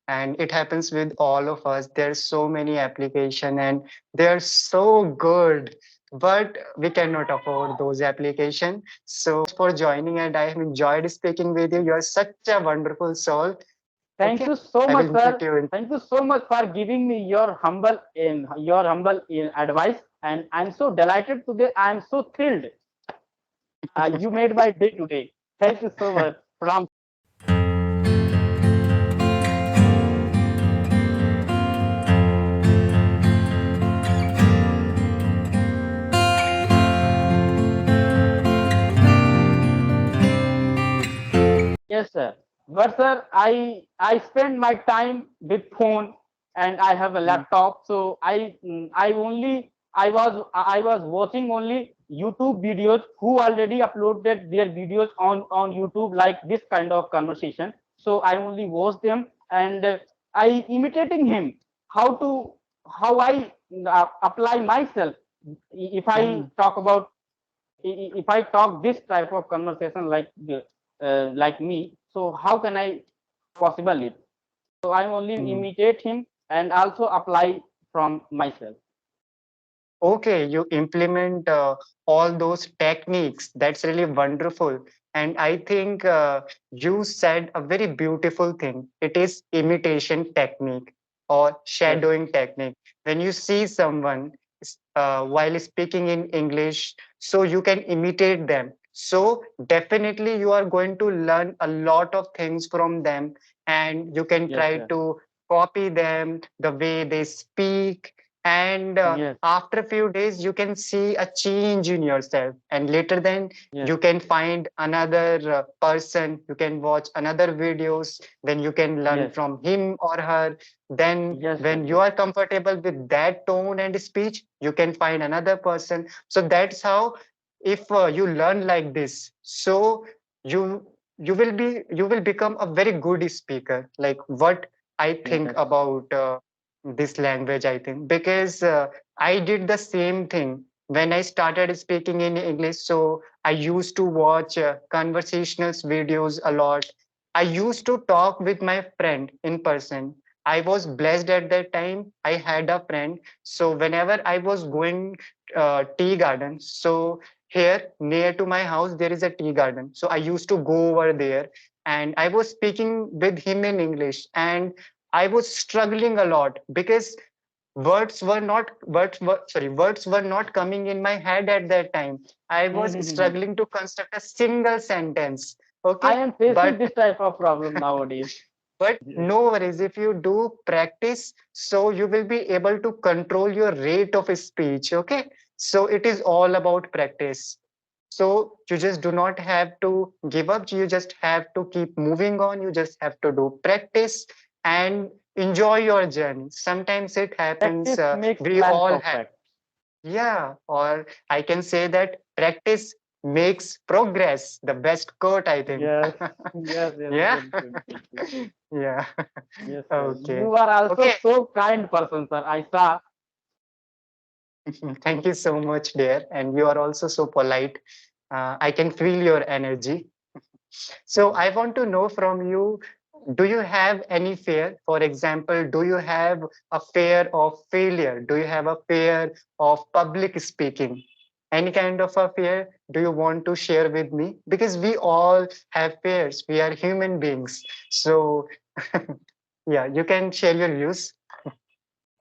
and it happens with all of us. There's so many application and they're so good, but we cannot afford those application. So for joining, and I have enjoyed speaking with you. You're such a wonderful soul. Thank Okay, you so I much, will meet sir. you in. Thank you so much for giving me your humble in advice, and I'm so delighted today. I'm so thrilled. You made my day today. Thank you so much. From yes, sir. But sir, I spend my time with phone, and I have a Mm. laptop. So I was watching only YouTube videos who already uploaded their videos on YouTube like this kind of conversation. So I only watch them, and I imitating him how to how I apply myself. If I Mm. talk about if I talk this type of conversation like me, so how can I possible it? So I only Mm. imitate him and also apply from myself. Okay, you implement all those techniques. That's really wonderful. And I think you said a very beautiful thing. It is imitation technique or Yes, shadowing technique. When you see someone while speaking in English, so you can imitate them. So definitely you are going to learn a lot of things from them, and you can yes, try sir. to copy them, the way they speak, and Yes, after a few days you can see a change in yourself, and later then yes, you can find another person, you can watch another videos, then you can learn yes, from him or her. Then yes, sir. when you Yes, are comfortable with that tone and speech, you can find another person. So that's how, if you learn like this, so you you will become a very good speaker. Like what I think yes, about this language, I think, because I did the same thing when I started speaking in English. So I used to watch conversational videos a lot. I used to talk with my friend in person. I was blessed at that time. I had a friend. So whenever I was going tea garden, so here near to my house there is a tea garden. So I used to go over there, and I was speaking with him in English, and I was struggling a lot because words were not coming in my head at that time. I was sir. struggling to construct a single sentence. I Okay, am facing but this type of problem nowadays. Yes, no worries. If you do practice, so you will be able to control your rate of speech. Okay, so it is all about practice. So you just do not have to give up. You just have to keep moving on. You just have to do practice and enjoy your journey. Sometimes it happens. practice makes We man all have. perfect. Yeah, or I can say that practice makes progress. The best quote, I think. Yes, yes, yes, Yeah. very good. Yeah. Yes, sir. Okay. You are also Okay. so kind person, sir. I saw. Thank you so much, dear. And you are also so polite. I can feel your energy. So I want to know from you, do you have any fear? For example, do you have a fear of failure? Do you have a fear of public speaking? Any kind of a fear do you want to share with me? Because we all have fears. We are human beings. So yeah, you can share your views.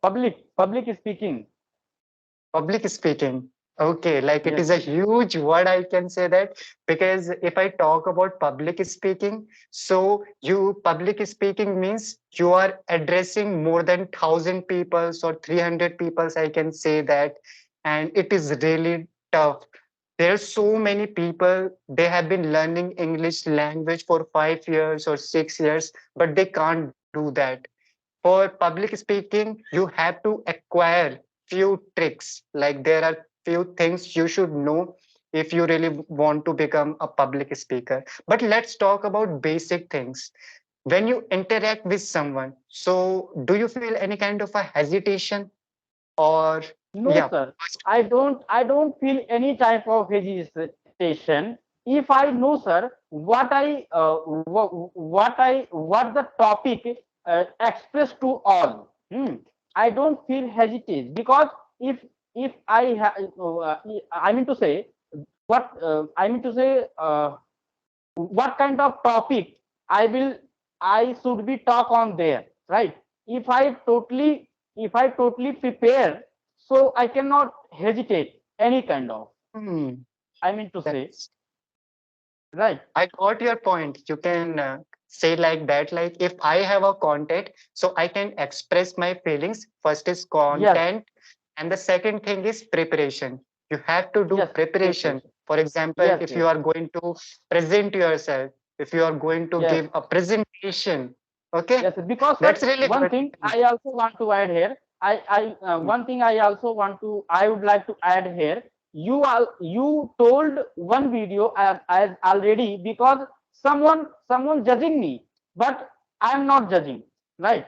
Public speaking. Public speaking. Okay, like it Yes, is a huge word, I can say that, because if I talk about public speaking, so you public speaking means you are addressing more than 1,000 people or 300 people, I can say that, and it is really tough. There are so many people, they have been learning English language for 5 years or 6 years, but they can't do that. For public speaking, you have to acquire few tricks. Like there are few things you should know if you really want to become a public speaker. But let's talk about basic things. When you interact with someone, so do you feel any kind of a hesitation or No, yeah, sir. first. I don't feel any type of hesitation. If I know, sir, what the topic express to all. I don't feel hesitate because if I I mean to say what I mean to say what kind of topic I will I should be talk on there, right? If I totally if I totally prepare, so I cannot hesitate any kind of. Hmm. I mean to say, That's right? I got your point. You can say like that, like if I have a content, so I can express my feelings. First is Yes, content, and the second thing is preparation. You have to do yes, preparation. preparation. For example, Yes, if yes, you are going to present yourself, if you are going to yes. give a presentation, okay, Yes, because sir, that's really one good. thing I also want to add here. One thing I also want to I would like to add here. You told one video as already because someone judging me, but I am not judging, right?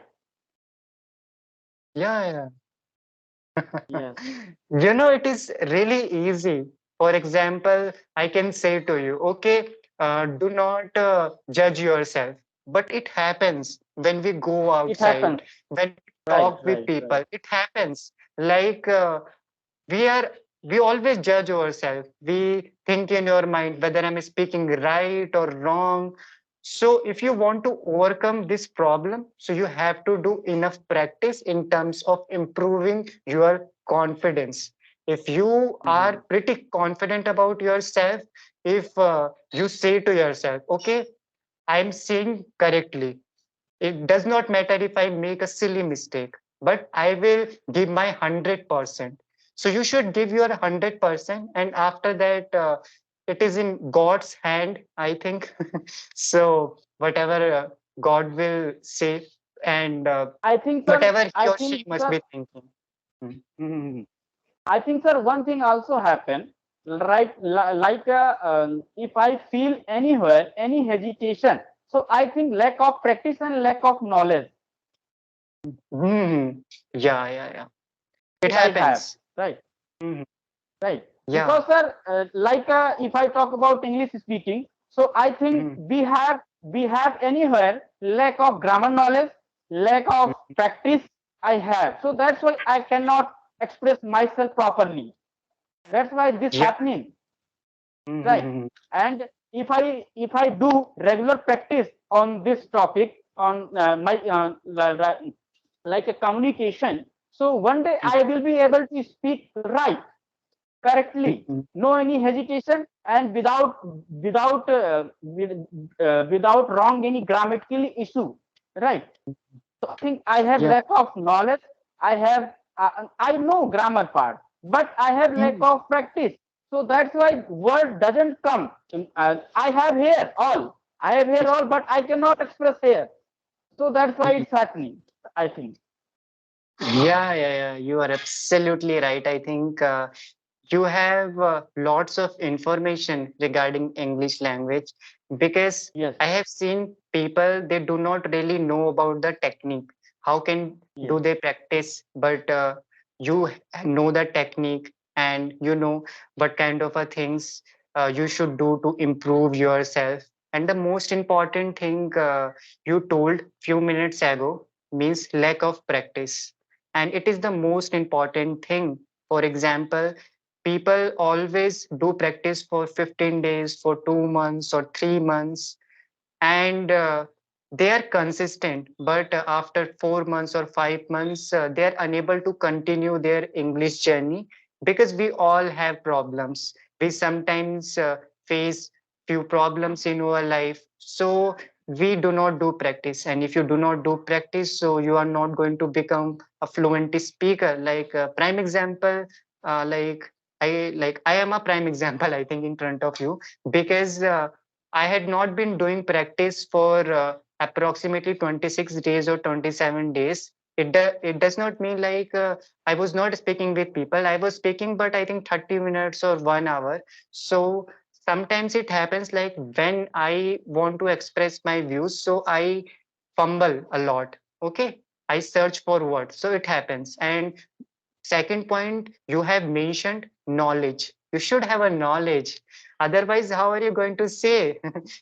Yeah, yeah. Yes, You know, it is really easy. For example, I can say to you, okay, do not judge yourself. But it happens when we go it happens. outside, when we Right, talk with right, right. people. It happens. Like we are, we always judge ourselves. We think in your mind whether I'm speaking right or wrong. So if you want to overcome this problem, so you have to do enough practice in terms of improving your confidence. If you are Mhm. pretty confident about yourself, if you say to yourself, okay, I'm saying correctly, it does not matter if I make a silly mistake, but I will give my 100%. So you should give your 100%, and after that, it is in God's hand, I think. So whatever God will say, and I think, sir. whatever he I or she think, must sir. be thinking. Mm. Mhm. I think, sir, one thing also happen, right? Like, if I feel anywhere any hesitation, so I think lack of practice and lack of knowledge, Mhm. Yeah. It which I have, happens. right? Mhm. Right. Yeah. Because, sir, like, if I talk about English speaking, so I think Mhm. we have anywhere lack of grammar knowledge, lack of practice. I have, so that's why I cannot express myself properly. That's why this Yeah. happening. Right. Mhm. And if I do regular practice on this topic on my like a communication, so one day I will be able to speak right, correctly, Mhm. no any hesitation, and without wrong any grammatical issue, right? So I think I have Yeah. lack of knowledge. I know grammar part, but I have lack Mhm. of practice. So that's why word doesn't come. I have here all. I have here all, but I cannot express here. So that's why it's happening. I think. Yeah. You are absolutely right. I think you have lots of information regarding English language, because Yes. I have seen people, they do not really know about the technique. How can Yes. do they practice? But you know the technique, and you know what kind of things you should do to improve yourself. And the most important thing you told few minutes ago means lack of practice, and it is the most important thing. For example, people always do practice for 15 days, for 2 months or 3 months, and they are consistent, but after 4 months or 5 months, they are unable to continue their English journey, because we all have problems. We sometimes face few problems in our life, so we do not do practice. And if you do not do practice, so you are not going to become a fluent speaker. Like prime example, I am a prime example, I think, in front of you, because I had not been doing practice for approximately 26 days or 27 days. It does not mean like I was not speaking with people. I was speaking, but I think 30 minutes or 1 hour. So sometimes it happens like when I want to express my views, so I fumble a lot. Okay. I search for words. So it happens. And second point, you have mentioned knowledge. You should have a knowledge. Otherwise, how are you going to say?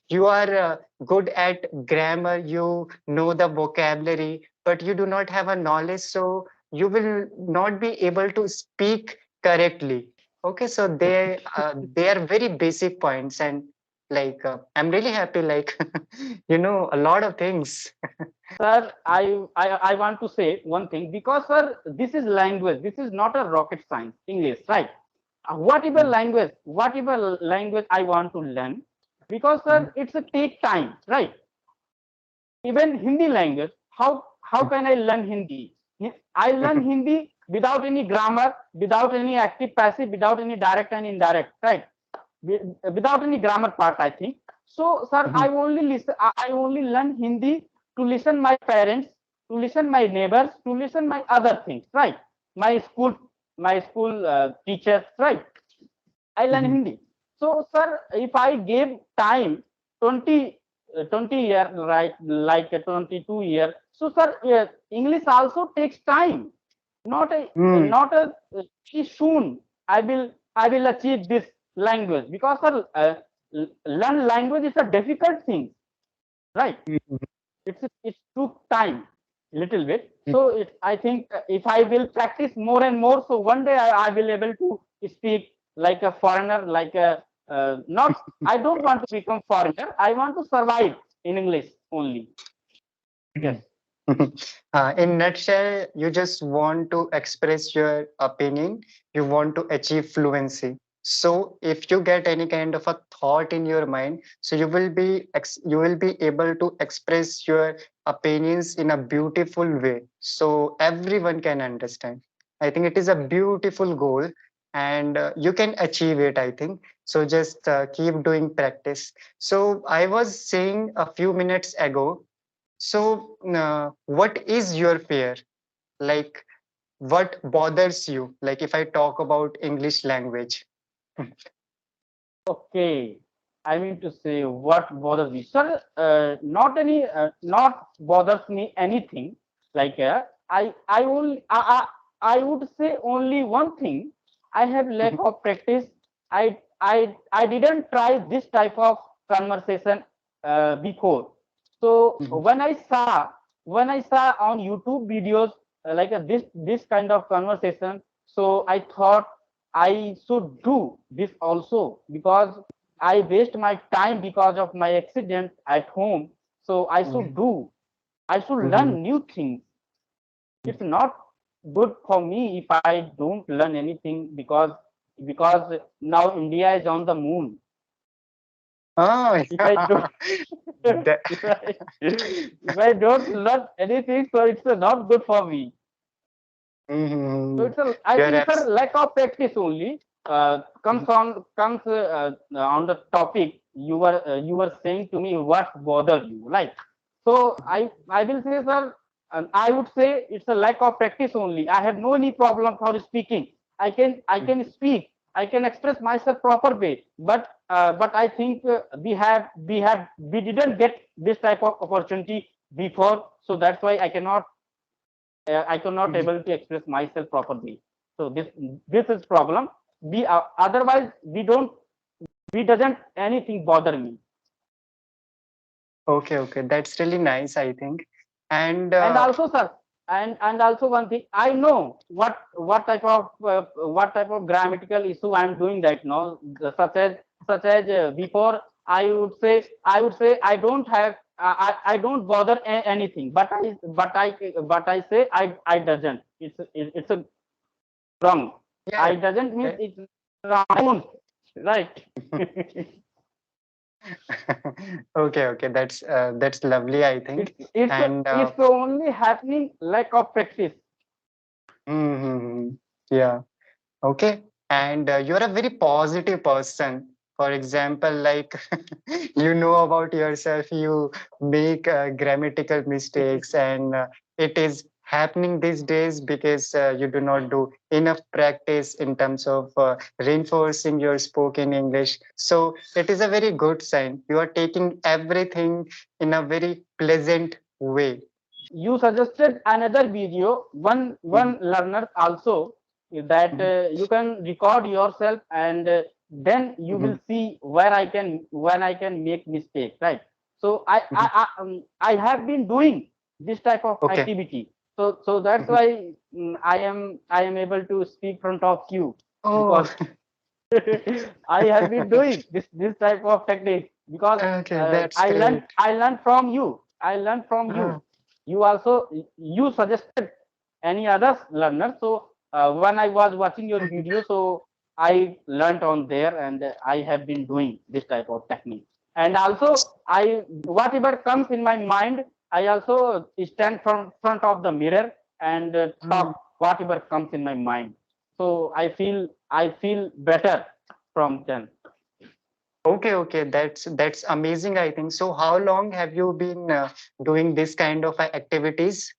You are good at grammar, you know the vocabulary, but you do not have a knowledge, so you will not be able to speak correctly. Okay, so they are very basic points, and like I'm really happy. Like you know a lot of things. Sir, I want to say one thing because, sir, this is language. This is not a rocket science, English, right? Whatever language I want to learn, because, sir, it's a take time, right? Even Hindi language, how can I learn Hindi? I learn Hindi without any grammar, without any active passive, without any direct and indirect, right? Without any grammar part, I think. So, sir, I only learn Hindi to listen my parents, to listen my neighbors, to listen my other things, right? My school, my school teachers, right? I learn Hindi. So, sir, if I gave time 20, 20 year, right, like a 22 year, so, sir, English also takes time. Not a, Mm, not a, soon I will achieve this language because, sir, learn language is a difficult thing, right? mm, It took time little bit. So I think if I will practice more and more, so one day I will able to speak like a foreigner, like a not. I don't want to become foreigner. I want to survive in English only. Yes. mm. In nutshell, you just want to express your opinion. You want to achieve fluency. So, if you get any kind of a thought in your mind, so you will be able to express your opinions in a beautiful way, so everyone can understand. I think it is a beautiful goal, and you can achieve it. I think so. Just keep doing practice. So, I was saying a few minutes ago, so, what is your fear? Like, what bothers you? Like, if I talk about English language. Okay. I mean to say what bothers me, sir. Not bothers me anything. Like I would say only one thing. I have lack of practice. I didn't try this type of conversation before. So when I saw on YouTube videos like this kind of conversation, so I thought I should do this also because I waste my time because of my accident at home. So I should Mhm, do. I should mhm, learn new things. It's not good for me if I don't learn anything because now India is on the moon. Oh, If I yeah. don't That- if I don't learn anything, so it's not good for me. So Mhm. I You're think, sir, abs- lack of practice only comes on the topic you were saying to me what bother you, like. So I will say, sir, I would say it's a lack of practice only. I have no any problem for speaking. I can speak. I can express myself proper way. But I think we didn't get this type of opportunity before. So that's why I cannot Mhm. able to express myself properly. So this is problem. Otherwise we doesn't anything bother me. Okay, okay. That's really nice, I think. And And also, sir, and also one thing, I know what type of grammatical issue I'm doing right now, such as before. I would say I don't have I don't bother anything, but I say I doesn't. It's a wrong. yeah. I doesn't mean eh, it's wrong, right? Okay, okay. That's lovely, I think. It's And it's only happening lack of practice. mhm, yeah. Okay. And you're a very positive person. For example, like you know about yourself, you make grammatical mistakes, and it is happening these days because you do not do enough practice in terms of reinforcing your spoken English. So it is a very good sign. You are taking everything in a very pleasant way. You suggested another video. One Mhm. learner also. that you can record yourself, and then you will Mhm. see where I can when I can make mistake, right? So Mhm. I have been doing this type of Okay. activity. So that's Mhm. why I am able to speak front of you, Oh, because I have been doing this type of technique, because okay, that's great. I learned from you. I learned from Uh, you. You also you suggested any other learner. So when I was watching your mhm. video, so I learned on there, and I have been doing this type of technique. And also, I whatever comes in my mind, I also stand from front of the mirror and Mm. talk whatever comes in my mind. So I feel better from them. Okay, okay, that's amazing, I think. So, how long have you been doing this kind of activities?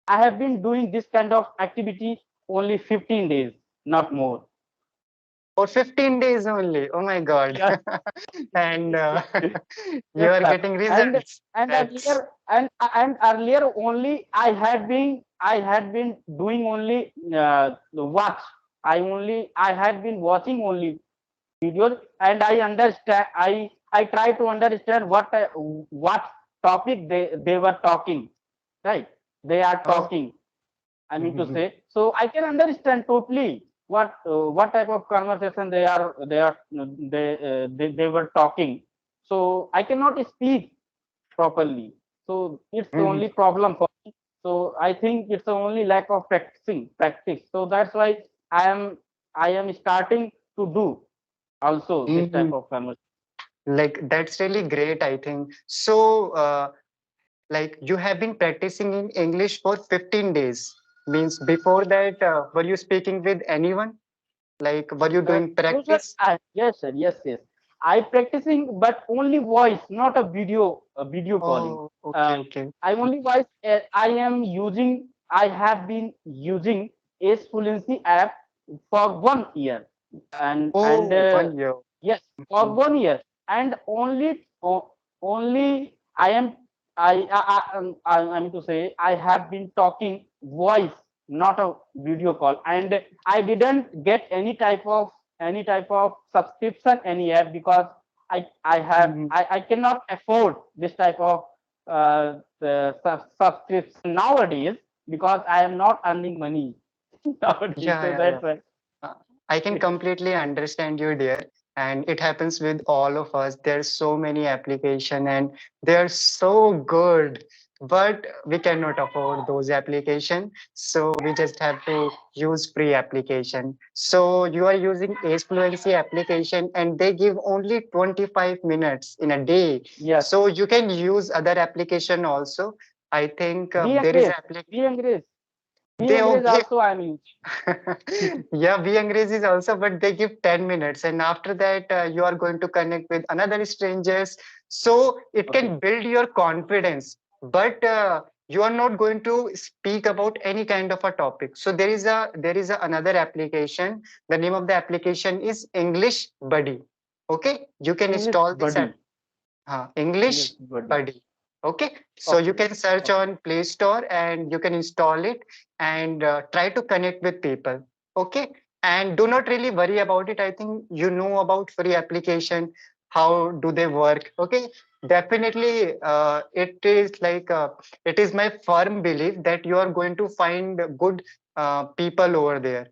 I have been doing this kind of activity only 15 days, not more. For 15 days only. Oh my God. Yes, And you yes, are sir. getting results. And That's earlier only I had been doing only watch. I had been watching only videos, and I try to understand what topic they were talking, right? They are oh. talking, I mean to Mhm. say. So I can understand totally what type of conversation they were talking. So I cannot speak properly. So it's the Mhm. only problem for me. So I think it's the only lack of practice. So that's why I am I am starting to do also this type Mhm. of conversation. Like that's really great, I think. So, like you have been practicing in English for 15 days. Means before that, were you speaking with anyone? Like, were you doing No, sir. practice? Yes, sir. Yes, yes. I practicing, but only voice, not a video calling. Oh, okay, Um, okay. I only voice. I am using. I have been using Ace Fluency app for 1 year, and Oh, 1 year. yes, for Mhm. 1 year, and only I am. I am to say I have been talking voice, not a video call, and I didn't get any type of subscription any app, because Mhm. I cannot afford this type of subscription nowadays, because I am not earning money nowadays. Yeah, So yeah, yeah. that's why. Uh, I can completely understand you, dear. And it happens with all of us. There's so many application and they're so good, but we cannot afford those application. So we just have to use free application. So you are using Ace Fluency application and they give only 25 minutes in a day. Yes, So you can use other application also. I think be there is encouraged, application. be encouraged, be They encouraged. okay. Also, I'm using. Yeah, we Angrezis also, but they give 10 minutes. And after that, you are going to connect with another strangers. So it Okay. can build your confidence, but you are not going to speak about any kind of a topic. So there is another application. The name of the application is English Buddy. Okay, you can English install this app. buddy, English English buddy. Buddy. Okay, so you Okay, can search okay. on Play Store and you can install it and try to connect with people. Okay, and do not really worry about it. I think you know about free application. How do they work? Okay, definitely, it is my firm belief that you are going to find good people over there.